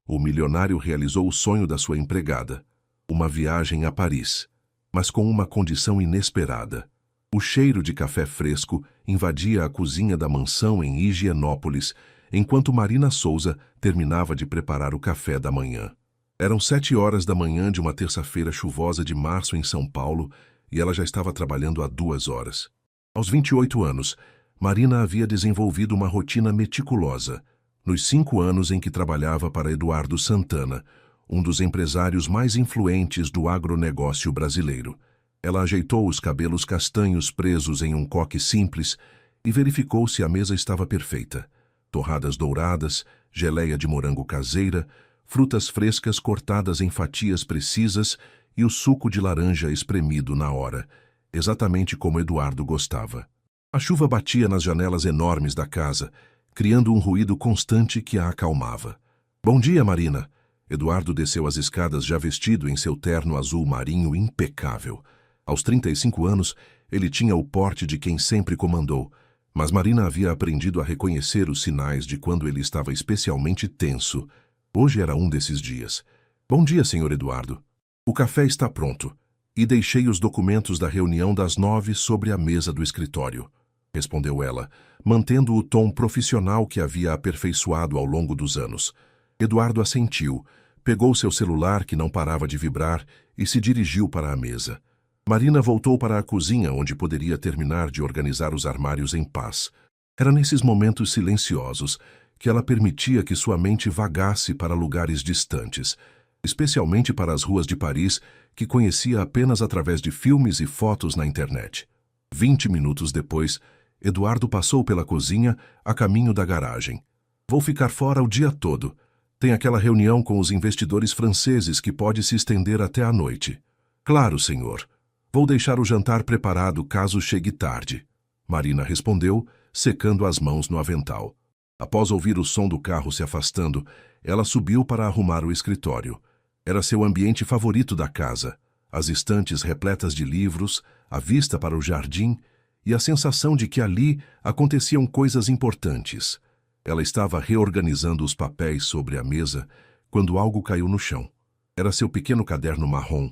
O milionário realizou o sonho da sua empregada, uma viagem a Paris, mas com uma condição inesperada. O cheiro de café fresco invadia a cozinha da mansão em Higienópolis, enquanto Marina Souza terminava de preparar o café da manhã. Eram 7 horas da manhã de uma terça-feira chuvosa de março em São Paulo e ela já estava trabalhando há 2 horas. Aos 28 anos, Marina havia desenvolvido uma rotina meticulosa. Nos 5 anos em que trabalhava para Eduardo Santana, um dos empresários mais influentes do agronegócio brasileiro. Ela ajeitou os cabelos castanhos presos em um coque simples e verificou se a mesa estava perfeita. Torradas douradas, geleia de morango caseira, frutas frescas cortadas em fatias precisas e o suco de laranja espremido na hora, exatamente como Eduardo gostava. A chuva batia nas janelas enormes da casa, criando um ruído constante que a acalmava. Bom dia, Marina. Eduardo desceu as escadas já vestido em seu terno azul marinho impecável. Aos 35 anos, ele tinha o porte de quem sempre comandou, mas Marina havia aprendido a reconhecer os sinais de quando ele estava especialmente tenso. Hoje era um desses dias. Bom dia, senhor Eduardo. O café está pronto, e deixei os documentos da reunião das 9 sobre a mesa do escritório, respondeu ela, mantendo o tom profissional que havia aperfeiçoado ao longo dos anos. Eduardo assentiu, pegou seu celular que não parava de vibrar e se dirigiu para a mesa. Marina voltou para a cozinha, onde poderia terminar de organizar os armários em paz. Era nesses momentos silenciosos que ela permitia que sua mente vagasse para lugares distantes, especialmente para as ruas de Paris, que conhecia apenas através de filmes e fotos na internet. 20 minutos depois, Eduardo passou pela cozinha a caminho da garagem. Vou ficar fora o dia todo. Tem aquela reunião com os investidores franceses que pode se estender até a noite. Claro, senhor. Vou deixar o jantar preparado caso chegue tarde. Marina respondeu, secando as mãos no avental. Após ouvir o som do carro se afastando, ela subiu para arrumar o escritório. Era seu ambiente favorito da casa. As estantes repletas de livros, a vista para o jardim e a sensação de que ali aconteciam coisas importantes. Ela estava reorganizando os papéis sobre a mesa quando algo caiu no chão. Era seu pequeno caderno marrom,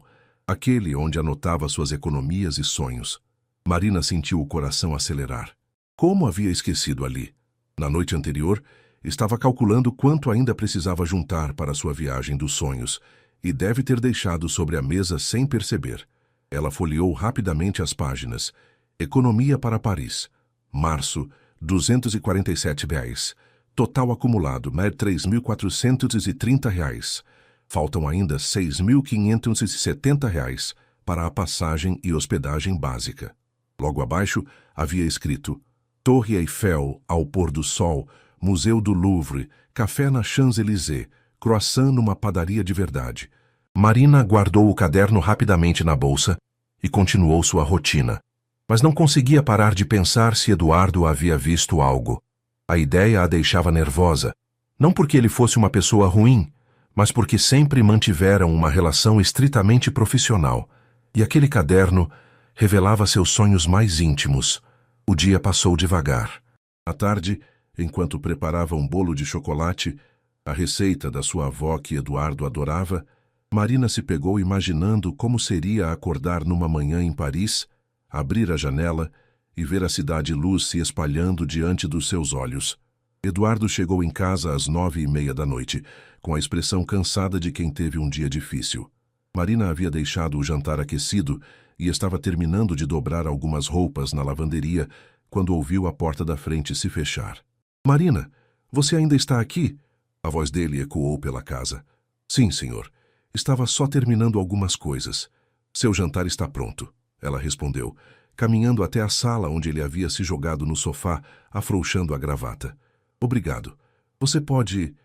aquele onde anotava suas economias e sonhos. Marina sentiu o coração acelerar. Como havia esquecido ali? Na noite anterior, estava calculando quanto ainda precisava juntar para sua viagem dos sonhos e deve ter deixado sobre a mesa sem perceber. Ela folheou rapidamente as páginas. Economia para Paris. Março, R$ 247. Total acumulado, R$ 3.430. Faltam ainda R$ 6.570 para a passagem e hospedagem básica. Logo abaixo, havia escrito Torre Eiffel ao pôr do sol, Museu do Louvre, café na Champs-Élysées, croissant numa padaria de verdade. Marina guardou o caderno rapidamente na bolsa e continuou sua rotina. Mas não conseguia parar de pensar se Eduardo havia visto algo. A ideia a deixava nervosa, não porque ele fosse uma pessoa ruim, mas porque sempre mantiveram uma relação estritamente profissional, e aquele caderno revelava seus sonhos mais íntimos. O dia passou devagar. À tarde, enquanto preparava um bolo de chocolate, a receita da sua avó que Eduardo adorava, Marina se pegou imaginando como seria acordar numa manhã em Paris, abrir a janela e ver a cidade-luz se espalhando diante dos seus olhos. Eduardo chegou em casa às 9h30 da noite, com a expressão cansada de quem teve um dia difícil. Marina havia deixado o jantar aquecido e estava terminando de dobrar algumas roupas na lavanderia quando ouviu a porta da frente se fechar. — Marina, você ainda está aqui? A voz dele ecoou pela casa. — Sim, senhor. Estava só terminando algumas coisas. Seu jantar está pronto, ela respondeu, caminhando até a sala onde ele havia se jogado no sofá, afrouxando a gravata. — Obrigado. Você pode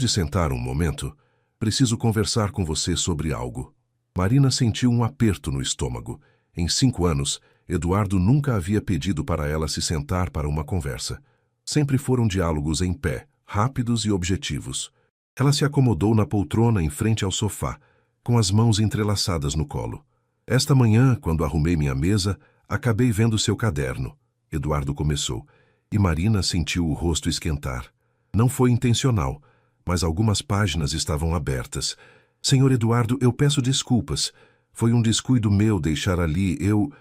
sentar um momento? Preciso conversar com você sobre algo. Marina sentiu um aperto no estômago. Em 5 anos, Eduardo nunca havia pedido para ela se sentar para uma conversa. Sempre foram diálogos em pé, rápidos e objetivos. Ela se acomodou na poltrona em frente ao sofá, com as mãos entrelaçadas no colo. — Esta manhã, quando arrumei minha mesa, acabei vendo seu caderno. Eduardo começou, e Marina sentiu o rosto esquentar. Não foi intencional, mas algumas páginas estavam abertas. Senhor Eduardo, eu peço desculpas. Foi um descuido meu deixar ali, eu...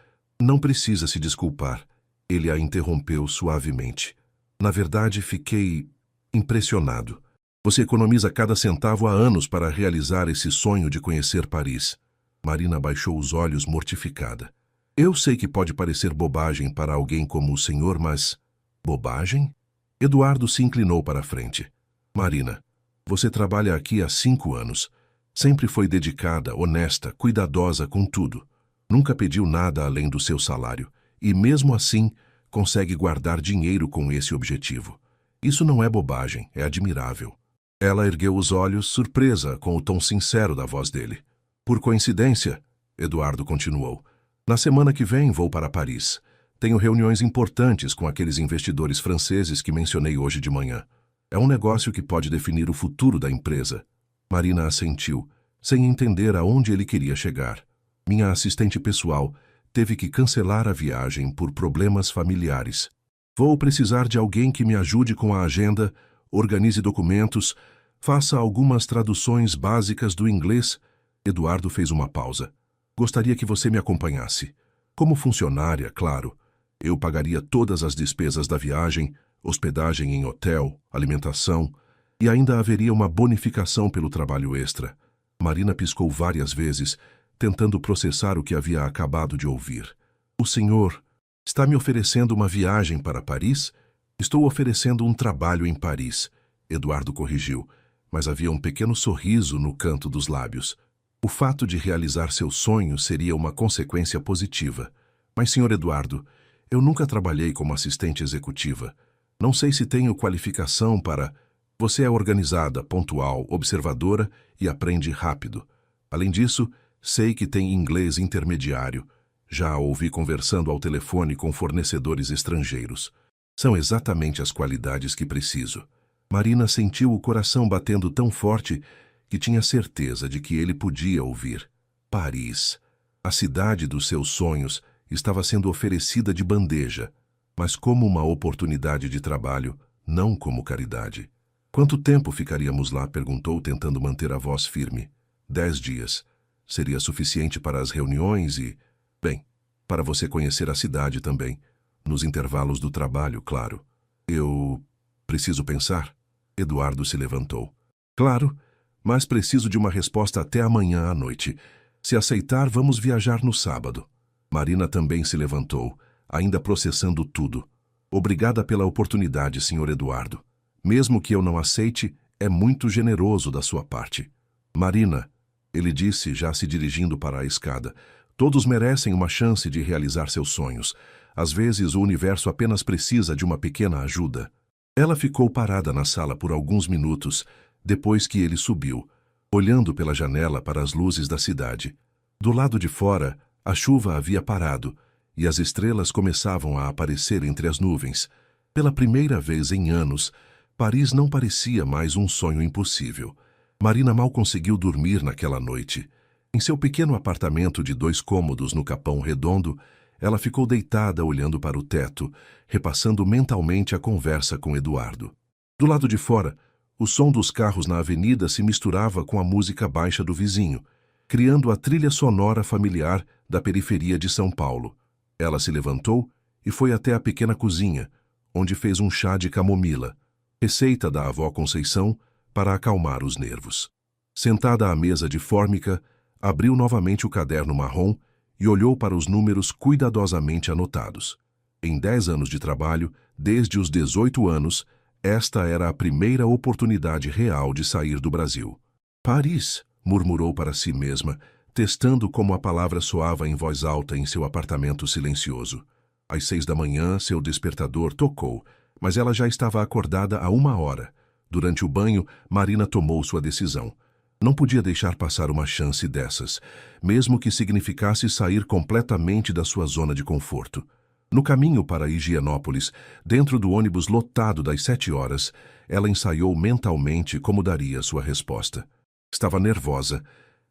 Não precisa se desculpar. Ele a interrompeu suavemente. Na verdade, fiquei impressionado. Você economiza cada centavo há anos para realizar esse sonho de conhecer Paris. Marina baixou os olhos mortificada. Eu sei que pode parecer bobagem para alguém como o senhor, mas... Bobagem? Eduardo se inclinou para a frente. Marina, você trabalha aqui há 5 anos. Sempre foi dedicada, honesta, cuidadosa com tudo. Nunca pediu nada além do seu salário. E mesmo assim, consegue guardar dinheiro com esse objetivo. Isso não é bobagem, é admirável. Ela ergueu os olhos, surpresa com o tom sincero da voz dele. Por coincidência, Eduardo continuou, na semana que vem vou para Paris. Tenho reuniões importantes com aqueles investidores franceses que mencionei hoje de manhã. É um negócio que pode definir o futuro da empresa. Marina assentiu, sem entender aonde ele queria chegar. Minha assistente pessoal teve que cancelar a viagem por problemas familiares. Vou precisar de alguém que me ajude com a agenda, organize documentos, faça algumas traduções básicas do inglês. Eduardo fez uma pausa. Gostaria que você me acompanhasse. Como funcionária, claro. Eu pagaria todas as despesas da viagem, hospedagem em hotel, alimentação, e ainda haveria uma bonificação pelo trabalho extra. Marina piscou várias vezes, tentando processar o que havia acabado de ouvir. O senhor está me oferecendo uma viagem para Paris? Estou oferecendo um trabalho em Paris. Eduardo corrigiu, mas havia um pequeno sorriso no canto dos lábios. O fato de realizar seu sonho seria uma consequência positiva. Mas, senhor Eduardo, eu nunca trabalhei como assistente executiva. Não sei se tenho qualificação para... Você é organizada, pontual, observadora e aprende rápido. Além disso, sei que tem inglês intermediário. Já a ouvi conversando ao telefone com fornecedores estrangeiros. São exatamente as qualidades que preciso. Marina sentiu o coração batendo tão forte que tinha certeza de que ele podia ouvir. Paris, a cidade dos seus sonhos, estava sendo oferecida de bandeja, mas como uma oportunidade de trabalho, não como caridade. Quanto tempo ficaríamos lá? Perguntou, tentando manter a voz firme. 10 dias. Seria suficiente para as reuniões e... Bem, para você conhecer a cidade também. Nos intervalos do trabalho, claro. Eu... preciso pensar? Eduardo se levantou. Claro, mas preciso de uma resposta até amanhã à noite. Se aceitar, vamos viajar no sábado. Marina também se levantou, ainda processando tudo. Obrigada pela oportunidade, senhor Eduardo. Mesmo que eu não aceite, é muito generoso da sua parte. Marina, ele disse, já se dirigindo para a escada, todos merecem uma chance de realizar seus sonhos. Às vezes, o universo apenas precisa de uma pequena ajuda. Ela ficou parada na sala por alguns minutos, depois que ele subiu, olhando pela janela para as luzes da cidade. Do lado de fora, a chuva havia parado, e as estrelas começavam a aparecer entre as nuvens. Pela primeira vez em anos, Paris não parecia mais um sonho impossível. Marina mal conseguiu dormir naquela noite. Em seu pequeno apartamento de 2 cômodos no Capão Redondo, ela ficou deitada olhando para o teto, repassando mentalmente a conversa com Eduardo. Do lado de fora, o som dos carros na avenida se misturava com a música baixa do vizinho, criando a trilha sonora familiar da periferia de São Paulo. Ela se levantou e foi até a pequena cozinha, onde fez um chá de camomila, receita da avó Conceição para acalmar os nervos. Sentada à mesa de fórmica, abriu novamente o caderno marrom e olhou para os números cuidadosamente anotados. Em 10 anos de trabalho, desde os 18 anos, esta era a primeira oportunidade real de sair do Brasil. Paris, murmurou para si mesma, testando como a palavra soava em voz alta em seu apartamento silencioso. Às 6 da manhã, seu despertador tocou, mas ela já estava acordada há 1 hora. Durante o banho, Marina tomou sua decisão. Não podia deixar passar uma chance dessas, mesmo que significasse sair completamente da sua zona de conforto. No caminho para Higienópolis, dentro do ônibus lotado das 7 horas, ela ensaiou mentalmente como daria sua resposta. Estava nervosa,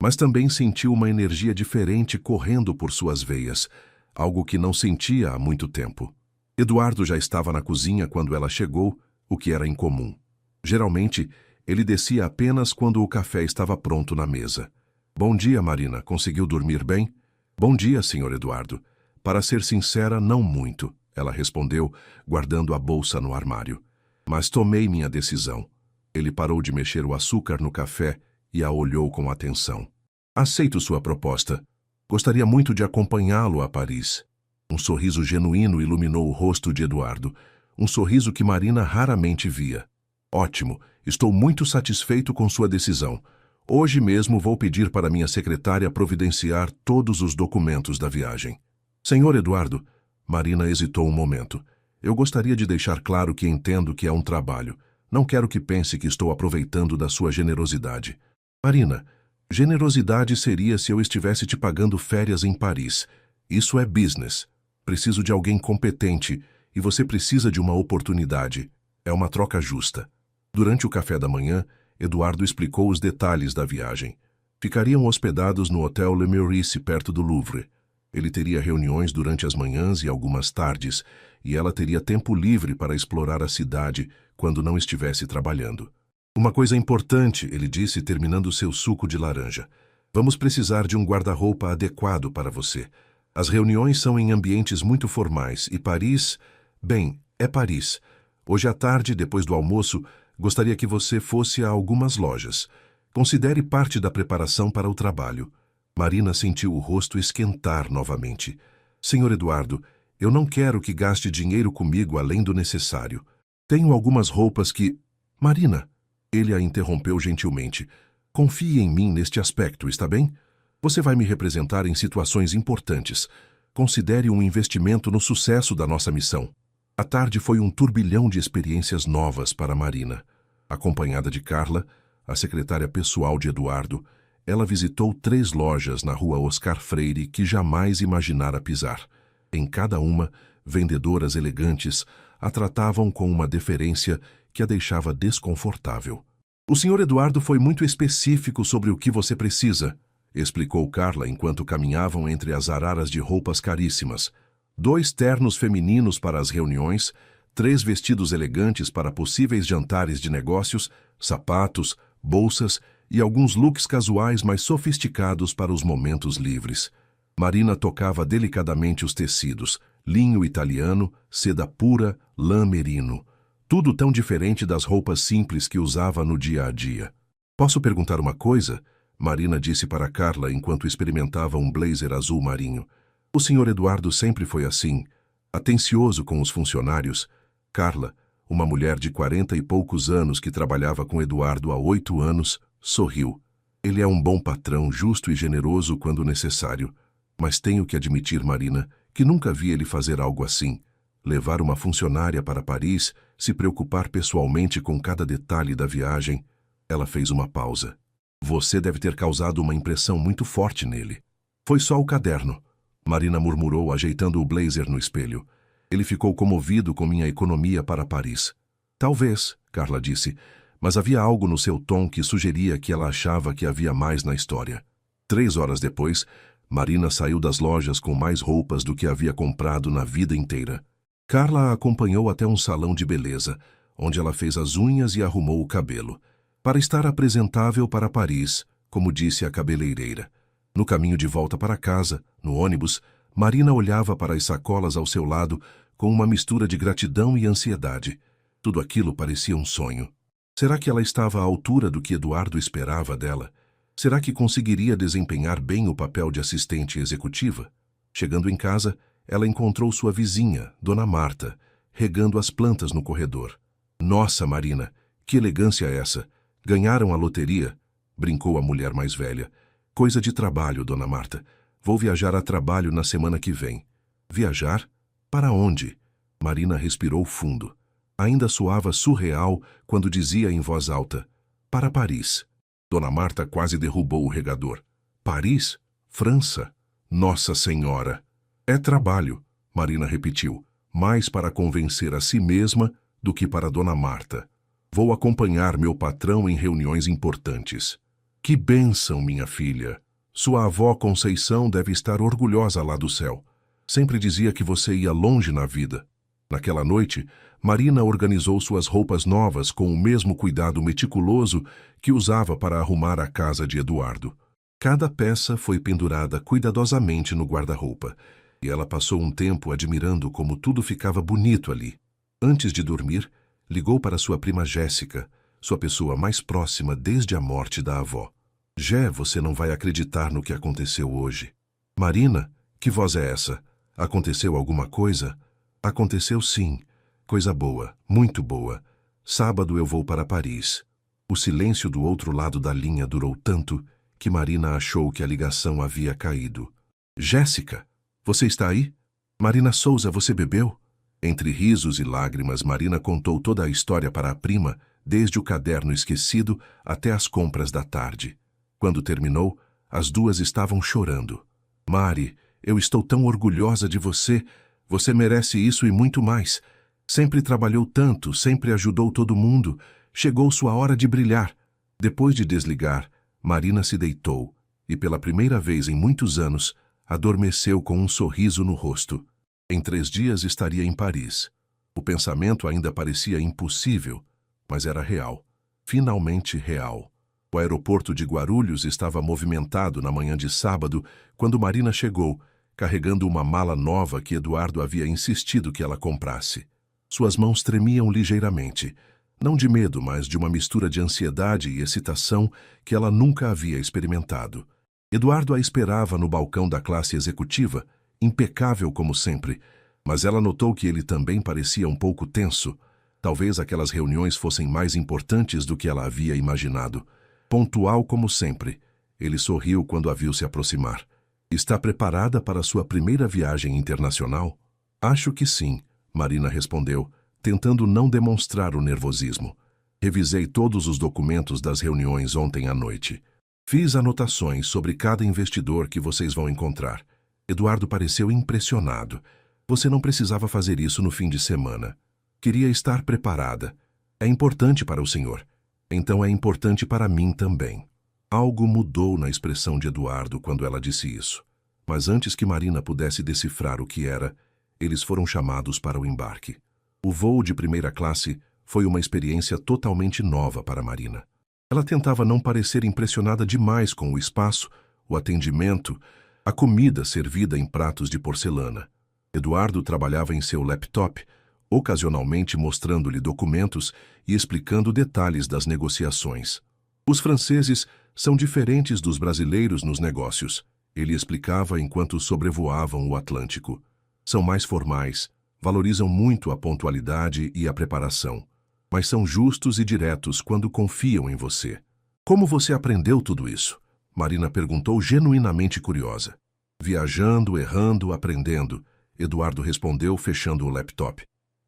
mas também sentiu uma energia diferente correndo por suas veias, algo que não sentia há muito tempo. Eduardo já estava na cozinha quando ela chegou, o que era incomum. Geralmente, Ele descia apenas quando o café estava pronto na mesa. Bom dia, Marina. Conseguiu dormir bem? Bom dia, Sr. Eduardo. Para ser sincera, não muito, ela respondeu, guardando a bolsa no armário. Mas tomei minha decisão. Ele parou de mexer o açúcar no café e a olhou com atenção. Aceito sua proposta. Gostaria muito de acompanhá-lo a Paris. Um sorriso genuíno iluminou o rosto de Eduardo. Um sorriso que Marina raramente via. Ótimo, estou muito satisfeito com sua decisão. Hoje mesmo vou pedir para minha secretária providenciar todos os documentos da viagem. Senhor Eduardo, Marina hesitou um momento. Eu gostaria de deixar claro que entendo que é um trabalho. Não quero que pense que estou aproveitando da sua generosidade. Marina, generosidade seria se eu estivesse te pagando férias em Paris. Isso é business. Preciso de alguém competente e você precisa de uma oportunidade. É uma troca justa. Durante o café da manhã, Eduardo explicou os detalhes da viagem. Ficariam hospedados no Hotel Le Meurice, perto do Louvre. Ele teria reuniões durante as manhãs e algumas tardes, e ela teria tempo livre para explorar a cidade quando não estivesse trabalhando. Uma coisa importante, ele disse, terminando seu suco de laranja. Vamos precisar de um guarda-roupa adequado para você. As reuniões são em ambientes muito formais e Paris... Bem, é Paris. Hoje à tarde, depois do almoço, gostaria que você fosse a algumas lojas. Considere parte da preparação para o trabalho. Marina sentiu o rosto esquentar novamente. Senhor Eduardo, eu não quero que gaste dinheiro comigo além do necessário. Tenho algumas roupas que... Marina, ele a interrompeu gentilmente. Confie em mim neste aspecto, está bem? Você vai me representar em situações importantes. Considere um investimento no sucesso da nossa missão. A tarde foi um turbilhão de experiências novas para Marina. Acompanhada de Carla, a secretária pessoal de Eduardo, ela visitou 3 lojas na rua Oscar Freire que jamais imaginara pisar. Em cada uma, vendedoras elegantes a tratavam com uma deferência que a deixava desconfortável. O Sr. Eduardo foi muito específico sobre o que você precisa, explicou Carla enquanto caminhavam entre as araras de roupas caríssimas. 2 ternos femininos para as reuniões, 3 vestidos elegantes para possíveis jantares de negócios, sapatos, bolsas e alguns looks casuais mais sofisticados para os momentos livres. Marina tocava delicadamente os tecidos, linho italiano, seda pura, lã merino. Tudo tão diferente das roupas simples que usava no dia a dia. Posso perguntar uma coisa? Marina disse para Carla enquanto experimentava um blazer azul marinho. O Sr. Eduardo sempre foi assim, atencioso com os funcionários. Carla, uma mulher de 40 e poucos anos que trabalhava com Eduardo há 8 anos, sorriu. Ele é um bom patrão, justo e generoso quando necessário. Mas tenho que admitir, Marina, que nunca vi ele fazer algo assim. Levar uma funcionária para Paris, se preocupar pessoalmente com cada detalhe da viagem. Ela fez uma pausa. Você deve ter causado uma impressão muito forte nele. Foi só o caderno. Marina murmurou, ajeitando o blazer no espelho. Ele ficou comovido com minha economia para Paris. Talvez, Carla disse, mas havia algo no seu tom que sugeria que ela achava que havia mais na história. 3 horas depois, Marina saiu das lojas com mais roupas do que havia comprado na vida inteira. Carla a acompanhou até um salão de beleza, onde ela fez as unhas e arrumou o cabelo, para estar apresentável para Paris, como disse a cabeleireira. No caminho de volta para casa, no ônibus, Marina olhava para as sacolas ao seu lado com uma mistura de gratidão e ansiedade. Tudo aquilo parecia um sonho. Será que ela estava à altura do que Eduardo esperava dela? Será que conseguiria desempenhar bem o papel de assistente executiva? Chegando em casa, ela encontrou sua vizinha, Dona Marta, regando as plantas no corredor. Nossa, Marina, que elegância é essa! Ganharam a loteria? Brincou a mulher mais velha. Coisa de trabalho, Dona Marta. Vou viajar a trabalho na semana que vem. Viajar? Para onde? Marina respirou fundo. Ainda soava surreal quando dizia em voz alta. Para Paris. Dona Marta quase derrubou o regador. Paris? França? Nossa Senhora! É trabalho, Marina repetiu, mais para convencer a si mesma do que para Dona Marta. Vou acompanhar meu patrão em reuniões importantes. Que bênção, minha filha! Sua avó Conceição deve estar orgulhosa lá do céu. Sempre dizia que você ia longe na vida. Naquela noite, Marina organizou suas roupas novas com o mesmo cuidado meticuloso que usava para arrumar a casa de Eduardo. Cada peça foi pendurada cuidadosamente no guarda-roupa, e ela passou um tempo admirando como tudo ficava bonito ali. Antes de dormir, ligou para sua prima Jéssica, sua pessoa mais próxima desde a morte da avó. Jé, você não vai acreditar no que aconteceu hoje. Marina, que voz é essa? Aconteceu alguma coisa? Aconteceu sim. Coisa boa, muito boa. Sábado eu vou para Paris. O silêncio do outro lado da linha durou tanto que Marina achou que a ligação havia caído. Jéssica, você está aí? Marina Souza, você bebeu? Entre risos e lágrimas, Marina contou toda a história para a prima, desde o caderno esquecido até as compras da tarde. Quando terminou, as duas estavam chorando. Mari, eu estou tão orgulhosa de você. Você merece isso e muito mais. Sempre trabalhou tanto, sempre ajudou todo mundo. Chegou sua hora de brilhar. Depois de desligar, Marina se deitou e, pela primeira vez em muitos anos, adormeceu com um sorriso no rosto. Em 3 dias estaria em Paris. O pensamento ainda parecia impossível, mas era real. Finalmente real. O aeroporto de Guarulhos estava movimentado na manhã de sábado, quando Marina chegou, carregando uma mala nova que Eduardo havia insistido que ela comprasse. Suas mãos tremiam ligeiramente, não de medo, mas de uma mistura de ansiedade e excitação que ela nunca havia experimentado. Eduardo a esperava no balcão da classe executiva, impecável como sempre, mas ela notou que ele também parecia um pouco tenso. Talvez aquelas reuniões fossem mais importantes do que ela havia imaginado. Pontual como sempre, ele sorriu quando a viu se aproximar. Está preparada para sua primeira viagem internacional? Acho que sim, Marina respondeu, tentando não demonstrar o nervosismo. Revisei todos os documentos das reuniões ontem à noite. Fiz anotações sobre cada investidor que vocês vão encontrar. Eduardo pareceu impressionado. Você não precisava fazer isso no fim de semana. Queria estar preparada. É importante para o senhor. Então é importante para mim também. Algo mudou na expressão de Eduardo quando ela disse isso. Mas antes que Marina pudesse decifrar o que era, eles foram chamados para o embarque. O voo de primeira classe foi uma experiência totalmente nova para Marina. Ela tentava não parecer impressionada demais com o espaço, o atendimento, a comida servida em pratos de porcelana. Eduardo trabalhava em seu laptop, ocasionalmente mostrando-lhe documentos e explicando detalhes das negociações. Os franceses são diferentes dos brasileiros nos negócios, ele explicava enquanto sobrevoavam o Atlântico. São mais formais, valorizam muito a pontualidade e a preparação, mas são justos e diretos quando confiam em você. Como você aprendeu tudo isso? Marina perguntou genuinamente curiosa. Viajando, errando, aprendendo, Eduardo respondeu fechando o laptop.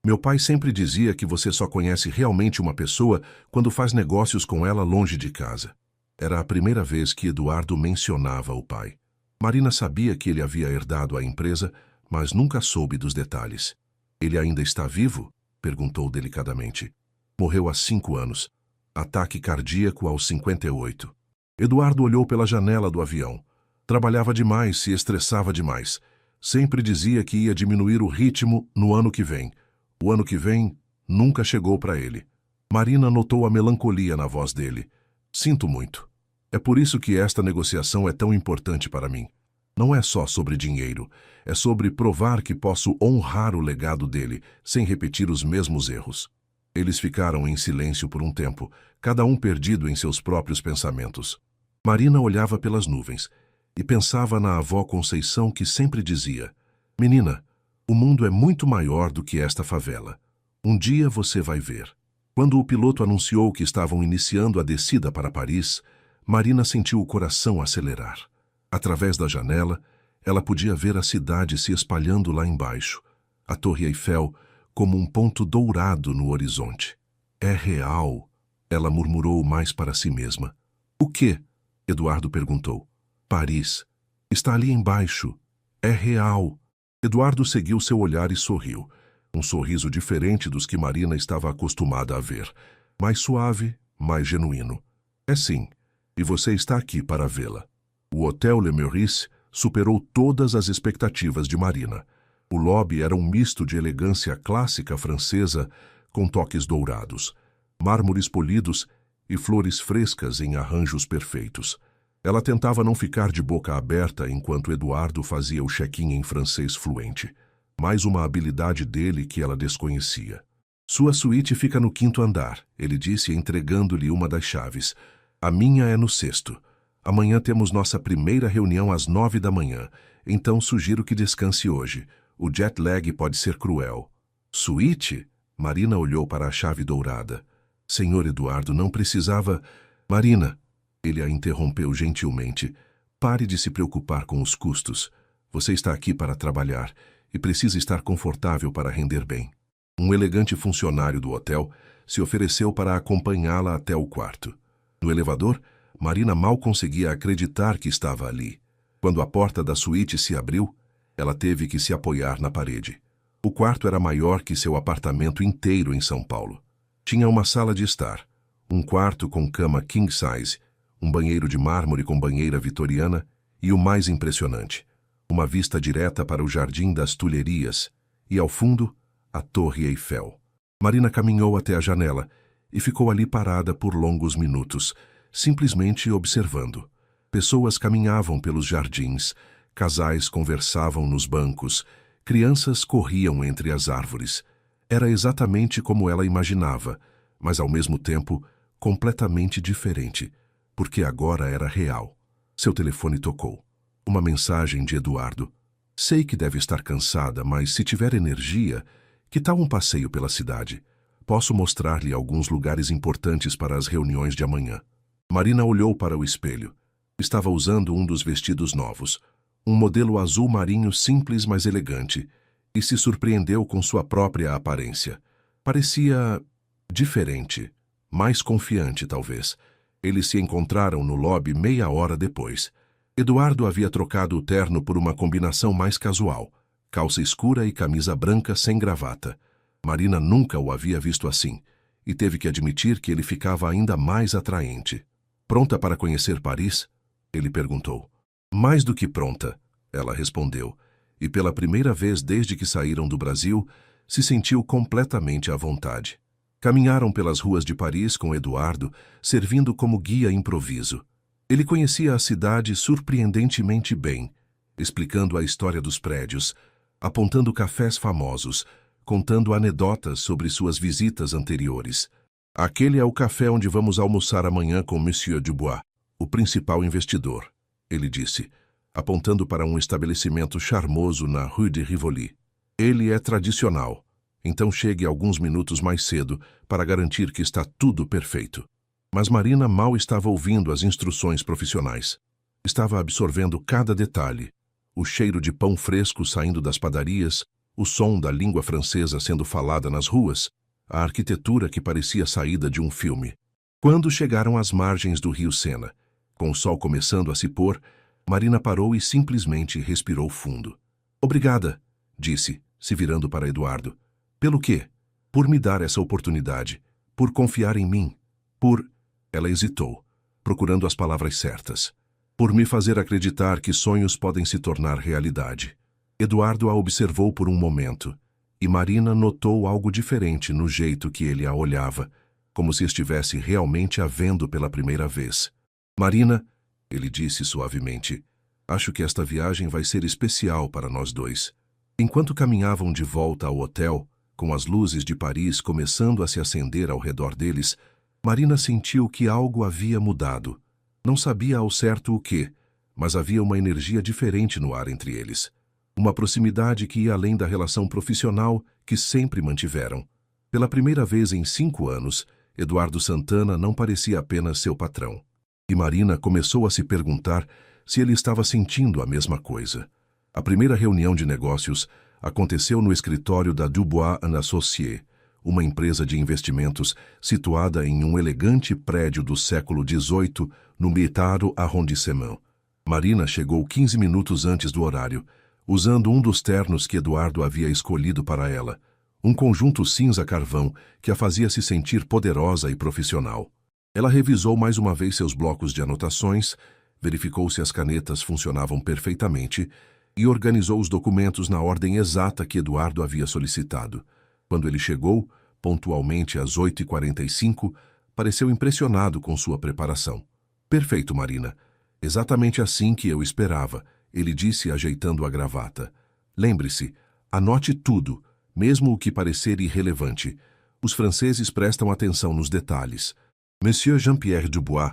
Meu pai sempre dizia que você só conhece realmente uma pessoa quando faz negócios com ela longe de casa. Era a primeira vez que Eduardo mencionava o pai. Marina sabia que ele havia herdado a empresa, mas nunca soube dos detalhes. Ele ainda está vivo? Perguntou delicadamente. Morreu há 5 anos. Ataque cardíaco aos 58. Eduardo olhou pela janela do avião. Trabalhava demais, se estressava demais. Sempre dizia que ia diminuir o ritmo no ano que vem. O ano que vem nunca chegou para ele. Marina notou a melancolia na voz dele. Sinto muito. É por isso que esta negociação é tão importante para mim. Não é só sobre dinheiro, é sobre provar que posso honrar o legado dele, sem repetir os mesmos erros. Eles ficaram em silêncio por um tempo, cada um perdido em seus próprios pensamentos. Marina olhava pelas nuvens e pensava na avó Conceição que sempre dizia: Menina, o mundo é muito maior do que esta favela. Um dia você vai ver. Quando o piloto anunciou que estavam iniciando a descida para Paris, Marina sentiu o coração acelerar. Através da janela, ela podia ver a cidade se espalhando lá embaixo, a Torre Eiffel como um ponto dourado no horizonte. É real, ela murmurou mais para si mesma. O quê? Eduardo perguntou. Paris. Está ali embaixo. É real. Eduardo seguiu seu olhar e sorriu. Um sorriso diferente dos que Marina estava acostumada a ver. Mais suave, mais genuíno. É sim, e você está aqui para vê-la. O Hotel Le Meurice superou todas as expectativas de Marina. O lobby era um misto de elegância clássica francesa com toques dourados, mármores polidos e flores frescas em arranjos perfeitos. Ela tentava não ficar de boca aberta enquanto Eduardo fazia o check-in em francês fluente, mais uma habilidade dele que ela desconhecia. Sua suíte fica no 5º andar, ele disse entregando-lhe uma das chaves. A minha é no 6º. Amanhã temos nossa primeira reunião às 9 da manhã, então sugiro que descanse hoje. O jet lag pode ser cruel. Suíte? Marina olhou para a chave dourada. Senhor Eduardo, não precisava... Marina, ele a interrompeu gentilmente. Pare de se preocupar com os custos. Você está aqui para trabalhar e precisa estar confortável para render bem. Um elegante funcionário do hotel se ofereceu para acompanhá-la até o quarto. No elevador, Marina mal conseguia acreditar que estava ali. Quando a porta da suíte se abriu, ela teve que se apoiar na parede. O quarto era maior que seu apartamento inteiro em São Paulo. Tinha uma sala de estar, um quarto com cama king size, um banheiro de mármore com banheira vitoriana e o mais impressionante, uma vista direta para o Jardim das Tulherias e, ao fundo, a Torre Eiffel. Marina caminhou até a janela e ficou ali parada por longos minutos, simplesmente observando. Pessoas caminhavam pelos jardins, casais conversavam nos bancos, crianças corriam entre as árvores. Era exatamente como ela imaginava, mas ao mesmo tempo completamente diferente, porque agora era real. Seu telefone tocou. Uma mensagem de Eduardo. Sei que deve estar cansada, mas se tiver energia, que tal um passeio pela cidade? Posso mostrar-lhe alguns lugares importantes para as reuniões de amanhã. Marina olhou para o espelho. Estava usando um dos vestidos novos, um modelo azul marinho simples mas elegante, e se surpreendeu com sua própria aparência. Parecia diferente, mais confiante talvez. Eles se encontraram no lobby meia hora depois. Eduardo havia trocado o terno por uma combinação mais casual, calça escura e camisa branca sem gravata. Marina nunca o havia visto assim, e teve que admitir que ele ficava ainda mais atraente. Pronta para conhecer Paris? Ele perguntou. Mais do que pronta, ela respondeu, e pela primeira vez desde que saíram do Brasil, se sentiu completamente à vontade. Caminharam pelas ruas de Paris com Eduardo, servindo como guia improviso. Ele conhecia a cidade surpreendentemente bem, explicando a história dos prédios, apontando cafés famosos, contando anedotas sobre suas visitas anteriores. Aquele é o café onde vamos almoçar amanhã com Monsieur Dubois, o principal investidor, ele disse, apontando para um estabelecimento charmoso na Rue de Rivoli. Ele é tradicional, então chegue alguns minutos mais cedo para garantir que está tudo perfeito. Mas Marina mal estava ouvindo as instruções profissionais. Estava absorvendo cada detalhe, o cheiro de pão fresco saindo das padarias, o som da língua francesa sendo falada nas ruas, a arquitetura que parecia saída de um filme. Quando chegaram às margens do rio Sena, com o sol começando a se pôr, Marina parou e simplesmente respirou fundo. Obrigada, disse, se virando para Eduardo. Pelo quê? Por me dar essa oportunidade, por confiar em mim, por... Ela hesitou, procurando as palavras certas. Por me fazer acreditar que sonhos podem se tornar realidade. Eduardo a observou por um momento, e Marina notou algo diferente no jeito que ele a olhava, como se estivesse realmente a vendo pela primeira vez. Marina, ele disse suavemente, acho que esta viagem vai ser especial para nós dois. Enquanto caminhavam de volta ao hotel, com as luzes de Paris começando a se acender ao redor deles, Marina sentiu que algo havia mudado. Não sabia ao certo o quê, mas havia uma energia diferente no ar entre eles. Uma proximidade que ia além da relação profissional que sempre mantiveram. Pela primeira vez em 5 anos, Eduardo Santana não parecia apenas seu patrão. E Marina começou a se perguntar se ele estava sentindo a mesma coisa. A primeira reunião de negócios aconteceu no escritório da Dubois & Associés, uma empresa de investimentos situada em um elegante prédio do século XVIII no Metrô Arrondissement. Marina chegou 15 minutos antes do horário, usando um dos ternos que Eduardo havia escolhido para ela, um conjunto cinza-carvão que a fazia se sentir poderosa e profissional. Ela revisou mais uma vez seus blocos de anotações, verificou se as canetas funcionavam perfeitamente e organizou os documentos na ordem exata que Eduardo havia solicitado. Quando ele chegou, pontualmente às 8h45, pareceu impressionado com sua preparação. Perfeito, Marina. Exatamente assim que eu esperava, ele disse ajeitando a gravata. Lembre-se, anote tudo, mesmo o que parecer irrelevante. Os franceses prestam atenção nos detalhes. Monsieur Jean-Pierre Dubois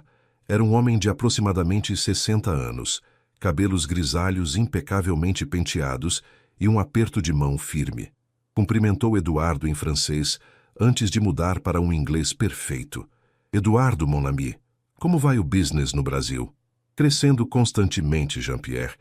era um homem de aproximadamente 60 anos, cabelos grisalhos impecavelmente penteados e um aperto de mão firme. Cumprimentou Eduardo em francês antes de mudar para um inglês perfeito. Eduardo, mon ami, como vai o business no Brasil? Crescendo constantemente, Jean-Pierre,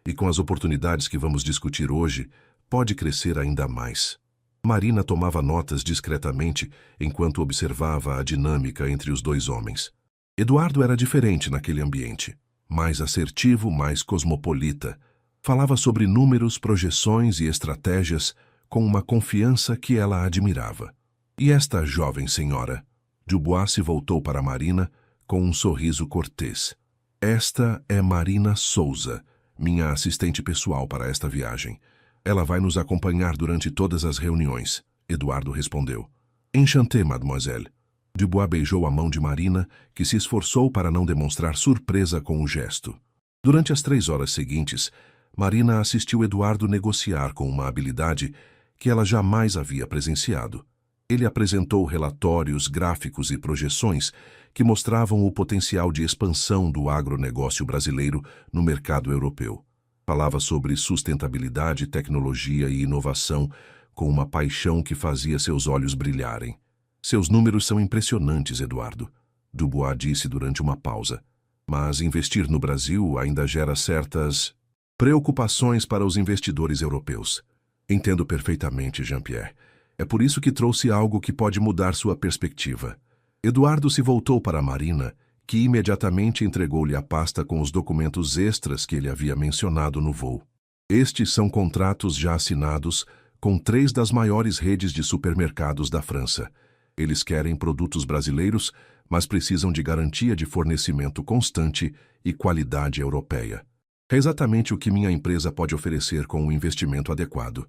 e com as oportunidades que vamos discutir hoje, pode crescer ainda mais. Marina tomava notas discretamente enquanto observava a dinâmica entre os dois homens. Eduardo era diferente naquele ambiente. Mais assertivo, mais cosmopolita. Falava sobre números, projeções e estratégias com uma confiança que ela admirava. E esta jovem senhora? Dubois se voltou para Marina com um sorriso cortês. Esta é Marina Souza, minha assistente pessoal para esta viagem. Ela vai nos acompanhar durante todas as reuniões, Eduardo respondeu. Enchanté, mademoiselle. Dubois beijou a mão de Marina, que se esforçou para não demonstrar surpresa com o gesto. Durante as 3 horas seguintes, Marina assistiu Eduardo negociar com uma habilidade que ela jamais havia presenciado. Ele apresentou relatórios, gráficos e projeções que mostravam o potencial de expansão do agronegócio brasileiro no mercado europeu. Falava sobre sustentabilidade, tecnologia e inovação com uma paixão que fazia seus olhos brilharem. Seus números são impressionantes, Eduardo, Dubois disse durante uma pausa. Mas investir no Brasil ainda gera certas preocupações para os investidores europeus. Entendo perfeitamente, Jean-Pierre. É por isso que trouxe algo que pode mudar sua perspectiva. Eduardo se voltou para Marina, que imediatamente entregou-lhe a pasta com os documentos extras que ele havia mencionado no voo. Estes são contratos já assinados com 3 das maiores redes de supermercados da França. Eles querem produtos brasileiros, mas precisam de garantia de fornecimento constante e qualidade europeia. É exatamente o que minha empresa pode oferecer com um investimento adequado.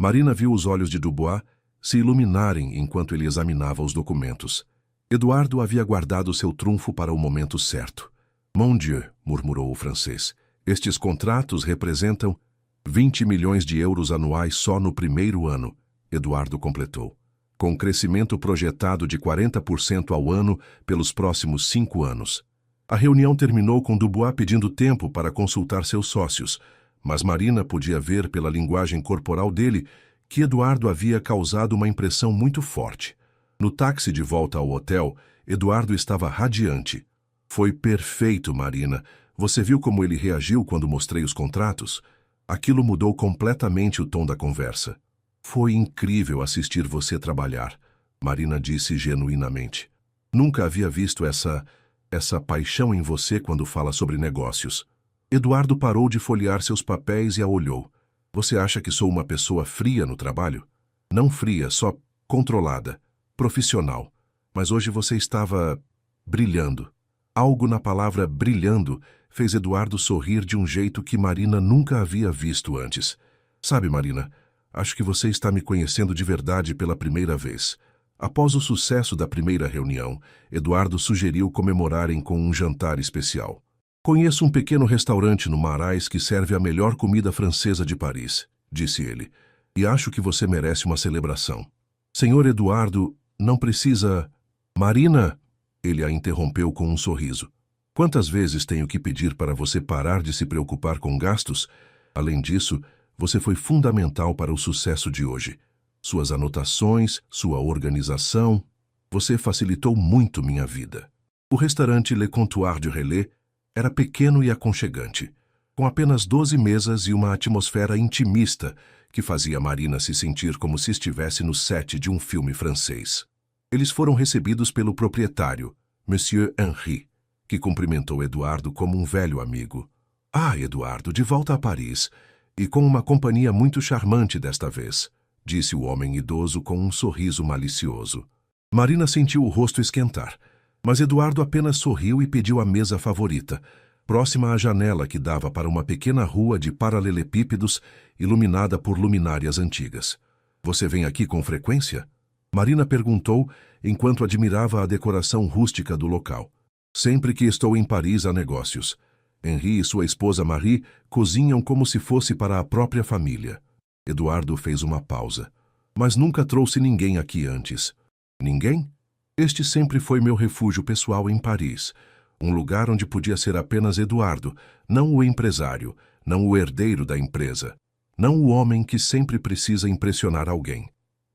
Marina viu os olhos de Dubois se iluminarem enquanto ele examinava os documentos. Eduardo havia guardado seu trunfo para o momento certo. Mon Dieu, murmurou o francês. Estes contratos representam 20 milhões de euros anuais só no primeiro ano, Eduardo completou. Com crescimento projetado de 40% ao ano pelos próximos 5 anos. A reunião terminou com Dubois pedindo tempo para consultar seus sócios, mas Marina podia ver pela linguagem corporal dele que Eduardo havia causado uma impressão muito forte. No táxi de volta ao hotel, Eduardo estava radiante. Foi perfeito, Marina. Você viu como ele reagiu quando mostrei os contratos? Aquilo mudou completamente o tom da conversa. Foi incrível assistir você trabalhar, Marina disse genuinamente. Nunca havia visto essa paixão em você quando fala sobre negócios. Eduardo parou de folhear seus papéis e a olhou. Você acha que sou uma pessoa fria no trabalho? Não fria, só controlada, profissional. Mas hoje você estava brilhando. Algo na palavra brilhando fez Eduardo sorrir de um jeito que Marina nunca havia visto antes. Sabe, Marina, acho que você está me conhecendo de verdade pela primeira vez. Após o sucesso da primeira reunião, Eduardo sugeriu comemorarem com um jantar especial. Conheço um pequeno restaurante no Marais que serve a melhor comida francesa de Paris, disse ele, e acho que você merece uma celebração. Senhor Eduardo, não precisa... Marina, ele a interrompeu com um sorriso. Quantas vezes tenho que pedir para você parar de se preocupar com gastos? Além disso, você foi fundamental para o sucesso de hoje. Suas anotações, sua organização, você facilitou muito minha vida. O restaurante Le Comptoir du Relais era pequeno e aconchegante, com apenas 12 mesas e uma atmosfera intimista que fazia Marina se sentir como se estivesse no set de um filme francês. Eles foram recebidos pelo proprietário, Monsieur Henri, que cumprimentou Eduardo como um velho amigo. Ah, Eduardo, de volta a Paris, e com uma companhia muito charmante desta vez, disse o homem idoso com um sorriso malicioso. Marina sentiu o rosto esquentar, mas Eduardo apenas sorriu e pediu a mesa favorita, próxima à janela que dava para uma pequena rua de paralelepípedos iluminada por luminárias antigas. Você vem aqui com frequência? Marina perguntou enquanto admirava a decoração rústica do local. Sempre que estou em Paris a negócios. Henri e sua esposa Marie cozinham como se fosse para a própria família. Eduardo fez uma pausa. Mas nunca trouxe ninguém aqui antes. Ninguém? Este sempre foi meu refúgio pessoal em Paris. Um lugar onde podia ser apenas Eduardo, não o empresário, não o herdeiro da empresa, não o homem que sempre precisa impressionar alguém.